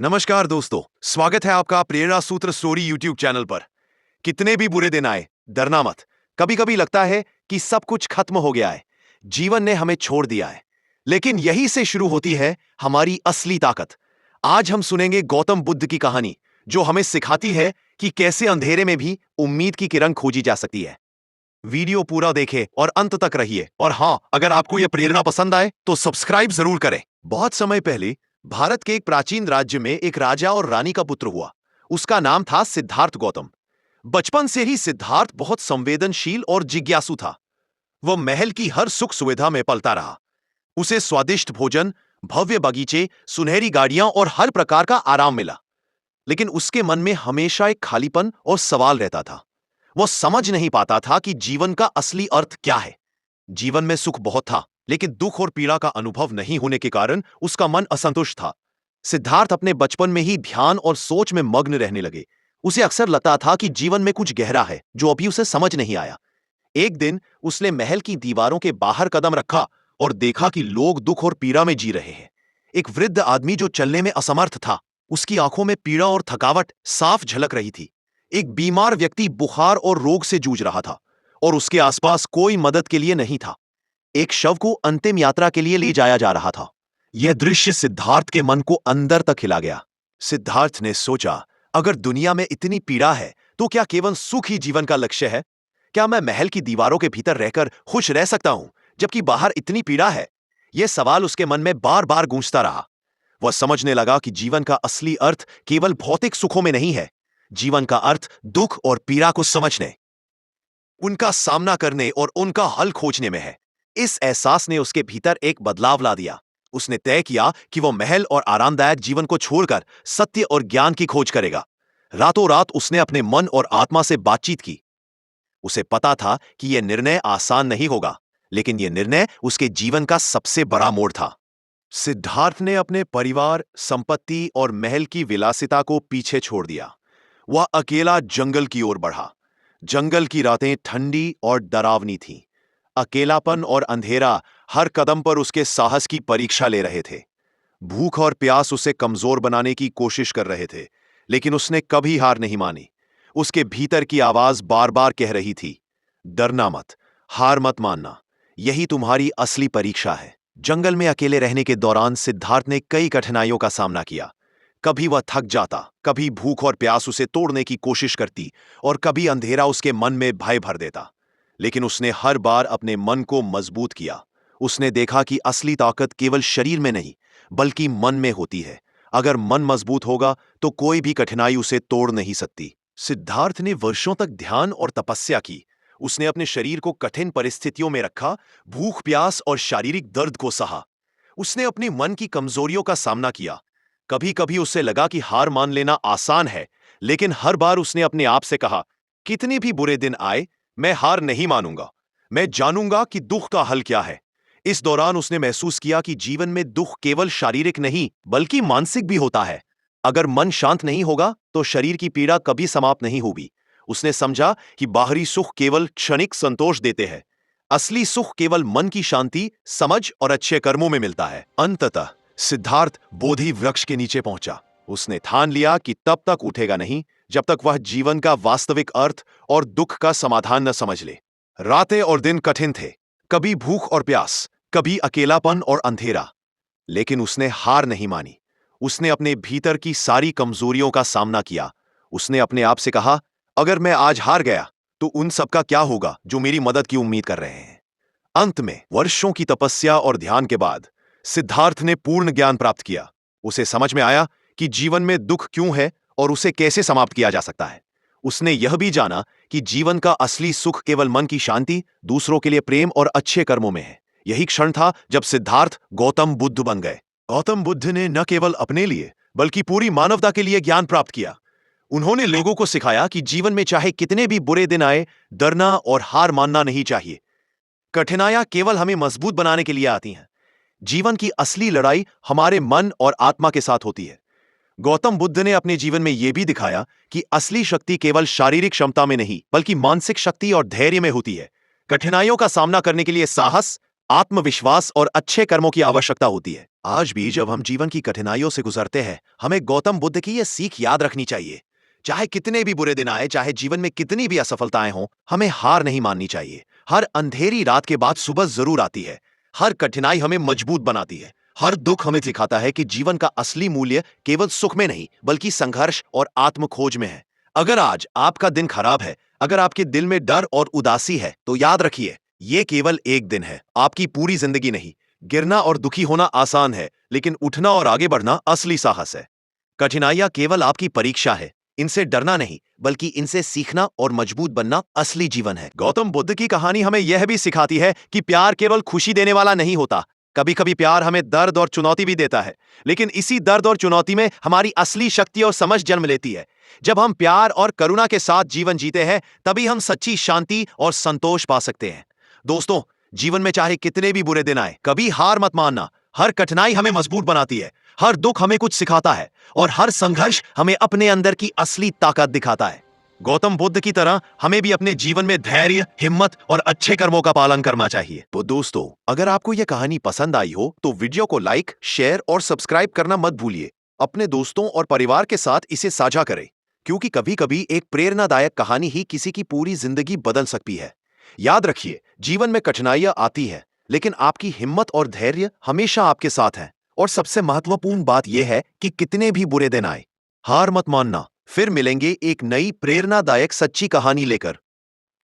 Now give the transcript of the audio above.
नमस्कार दोस्तों, स्वागत है आपका प्रेरणा सूत्र स्टोरी यूट्यूब चैनल पर। कितने भी बुरे दिन आए, डरना मत। कभी कभी लगता है कि सब कुछ खत्म हो गया है, जीवन ने हमें छोड़ दिया है। लेकिन यही से शुरू होती है हमारी असली ताकत। आज हम सुनेंगे गौतम बुद्ध की कहानी, जो हमें सिखाती है कि कैसे अंधेरे में भी उम्मीद की किरण खोजी जा सकती है। वीडियो पूरा देखें और अंत तक रहिए। और हाँ, अगर आपको यह प्रेरणा पसंद आए तो सब्सक्राइब जरूर करें। बहुत समय पहले भारत के एक प्राचीन राज्य में एक राजा और रानी का पुत्र हुआ। उसका नाम था सिद्धार्थ गौतम। बचपन से ही सिद्धार्थ बहुत संवेदनशील और जिज्ञासु था। वह महल की हर सुख सुविधा में पलता रहा। उसे स्वादिष्ट भोजन, भव्य बगीचे, सुनहरी गाड़ियां और हर प्रकार का आराम मिला। लेकिन उसके मन में हमेशा एक खालीपन और सवाल रहता था। वह समझ नहीं पाता था कि जीवन का असली अर्थ क्या है। जीवन में सुख बहुत था, लेकिन दुख और पीड़ा का अनुभव नहीं होने के कारण उसका मन असंतुष्ट था। सिद्धार्थ अपने बचपन में ही ध्यान और सोच में मग्न रहने लगे। उसे अक्सर लगता था कि जीवन में कुछ गहरा है जो अभी उसे समझ नहीं आया। एक दिन उसने महल की दीवारों के बाहर कदम रखा और देखा कि लोग दुख और पीड़ा में जी रहे हैं। एक वृद्ध आदमी जो चलने में असमर्थ था, उसकी आंखों में पीड़ा और थकावट साफ झलक रही थी। एक बीमार व्यक्ति बुखार और रोग से जूझ रहा था और उसके आसपास कोई मदद के लिए नहीं था। एक शव को अंतिम यात्रा के लिए ले जाया जा रहा था। यह दृश्य सिद्धार्थ के मन को अंदर तक हिला गया। सिद्धार्थ ने सोचा, अगर दुनिया में इतनी पीड़ा है तो क्या केवल सुख ही जीवन का लक्ष्य है? क्या मैं महल की दीवारों के भीतर रहकर खुश रह सकता हूं जबकि बाहर इतनी पीड़ा है? यह सवाल उसके मन में बार बार गूंजता रहा। वह समझने लगा कि जीवन का असली अर्थ केवल भौतिक सुखों में नहीं है। जीवन का अर्थ दुख और पीड़ा को समझने, उनका सामना करने और उनका हल खोजने में है। इस एहसास ने उसके भीतर एक बदलाव ला दिया। उसने तय किया कि वह महल और आरामदायक जीवन को छोड़कर सत्य और ज्ञान की खोज करेगा। रातों रात उसने अपने मन और आत्मा से बातचीत की। उसे पता था कि यह निर्णय आसान नहीं होगा, लेकिन यह निर्णय उसके जीवन का सबसे बड़ा मोड़ था। सिद्धार्थ ने अपने परिवार, संपत्ति और महल की विलासिता को पीछे छोड़ दिया। वह अकेला जंगल की ओर बढ़ा। जंगल की रातें ठंडी और डरावनी थीं। अकेलापन और अंधेरा हर कदम पर उसके साहस की परीक्षा ले रहे थे। भूख और प्यास उसे कमजोर बनाने की कोशिश कर रहे थे, लेकिन उसने कभी हार नहीं मानी। उसके भीतर की आवाज बार बार कह रही थी, डरना मत, हार मत मानना, यही तुम्हारी असली परीक्षा है। जंगल में अकेले रहने के दौरान सिद्धार्थ ने कई कठिनाइयों का सामना किया। कभी वह थक जाता, कभी भूख और प्यास उसे तोड़ने की कोशिश करती और कभी अंधेरा उसके मन में भय भर देता। लेकिन उसने हर बार अपने मन को मजबूत किया। उसने देखा कि असली ताकत केवल शरीर में नहीं, बल्कि मन में होती है। अगर मन मजबूत होगा तो कोई भी कठिनाई उसे तोड़ नहीं सकती। सिद्धार्थ ने वर्षों तक ध्यान और तपस्या की। उसने अपने शरीर को कठिन परिस्थितियों में रखा, भूख प्यास और शारीरिक दर्द को सहा। उसने अपने मन की कमजोरियों का सामना किया। कभी कभी उसे लगा कि हार मान लेना आसान है, लेकिन हर बार उसने अपने आप से कहा, कितने भी बुरे दिन आए, मैं हार नहीं मानूंगा। मैं जानूंगा कि दुख का हल क्या है। इस दौरान उसने महसूस किया कि जीवन में दुख केवल शारीरिक नहीं, बल्कि मानसिक भी होता है। अगर मन शांत नहीं होगा तो शरीर की पीड़ा कभी समाप्त नहीं होगी। उसने समझा कि बाहरी सुख केवल क्षणिक संतोष देते हैं। असली सुख केवल मन की शांति, समझ और अच्छे कर्मों में मिलता है। अंततः सिद्धार्थ बोधि वृक्ष के नीचे पहुंचा। उसने ठान लिया कि तब तक उठेगा नहीं जब तक वह जीवन का वास्तविक अर्थ और दुख का समाधान न समझ ले। रातें और दिन कठिन थे, कभी भूख और प्यास, कभी अकेलापन और अंधेरा, लेकिन उसने हार नहीं मानी। उसने अपने भीतर की सारी कमजोरियों का सामना किया। उसने अपने आप से कहा, अगर मैं आज हार गया तो उन सबका क्या होगा जो मेरी मदद की उम्मीद कर रहे हैं। अंत में वर्षों की तपस्या और ध्यान के बाद सिद्धार्थ ने पूर्ण ज्ञान प्राप्त किया। उसे समझ में आया कि जीवन में दुख क्यों है और उसे कैसे समाप्त किया जा सकता है। उसने यह भी जाना कि जीवन का असली सुख केवल मन की शांति, दूसरों के लिए प्रेम और अच्छे कर्मों में है। यही क्षण था जब सिद्धार्थ गौतम बुद्ध बन गए। गौतम बुद्ध ने न केवल अपने लिए बल्कि पूरी मानवता के लिए ज्ञान प्राप्त किया। उन्होंने लोगों को सिखाया कि जीवन में चाहे कितने भी बुरे दिन आए, डरना और हार मानना नहीं चाहिए। कठिनाइयां केवल हमें मजबूत बनाने के लिए आती हैं। जीवन की असली लड़ाई हमारे मन और आत्मा के साथ होती है। गौतम बुद्ध ने अपने जीवन में यह भी दिखाया कि असली शक्ति केवल शारीरिक क्षमता में नहीं, बल्कि मानसिक शक्ति और धैर्य में होती है। कठिनाइयों का सामना करने के लिए साहस, आत्मविश्वास और अच्छे कर्मों की आवश्यकता होती है। आज भी जब हम जीवन की कठिनाइयों से गुजरते हैं, हमें गौतम बुद्ध की यह सीख याद रखनी चाहिए। चाहे कितने भी बुरे दिन आए, चाहे जीवन में कितनी भी असफलताएं हों, हमें हार नहीं माननी चाहिए। हर अंधेरी रात के बाद सुबह जरूर आती है। हर कठिनाई हमें मजबूत बनाती है। हर दुख हमें सिखाता है कि जीवन का असली मूल्य केवल सुख में नहीं, बल्कि संघर्ष और आत्म खोज में है। अगर आज आपका दिन खराब है, अगर आपके दिल में डर और उदासी है, तो याद रखिए, ये केवल एक दिन है, आपकी पूरी जिंदगी नहीं। गिरना और दुखी होना आसान है, लेकिन उठना और आगे बढ़ना असली साहस है। कठिनाइयां केवल आपकी परीक्षा है। इनसे डरना नहीं, बल्कि इनसे सीखना और मजबूत बनना असली जीवन है। गौतम बुद्ध की कहानी हमें यह भी सिखाती है कि प्यार केवल खुशी देने वाला नहीं होता। कभी कभी प्यार हमें दर्द और चुनौती भी देता है, लेकिन इसी दर्द और चुनौती में हमारी असली शक्ति और समझ जन्म लेती है। जब हम प्यार और करुणा के साथ जीवन जीते हैं, तभी हम सच्ची शांति और संतोष पा सकते हैं। दोस्तों, जीवन में चाहे कितने भी बुरे दिन आए, कभी हार मत मानना। हर कठिनाई हमें मजबूत बनाती है, हर दुख हमें कुछ सिखाता है, और हर संघर्ष हमें अपने अंदर की असली ताकत दिखाता है। गौतम बुद्ध की तरह हमें भी अपने जीवन में धैर्य, हिम्मत और अच्छे कर्मों का पालन करना चाहिए। तो दोस्तों, अगर आपको यह कहानी पसंद आई हो, तो वीडियो को लाइक, शेयर और सब्सक्राइब करना मत भूलिए। अपने दोस्तों और परिवार के साथ इसे साझा करें, क्योंकि कभी कभी एक प्रेरणादायक कहानी ही किसी की पूरी जिंदगी बदल सकती है। याद रखिए, जीवन में कठिनाइयां आती है, लेकिन आपकी हिम्मत और धैर्य हमेशा आपके साथ है। और सबसे महत्वपूर्ण बात यह है कि कितने भी बुरे दिन आए, हार मत मानना। फिर मिलेंगे एक नई प्रेरणादायक सच्ची कहानी लेकर।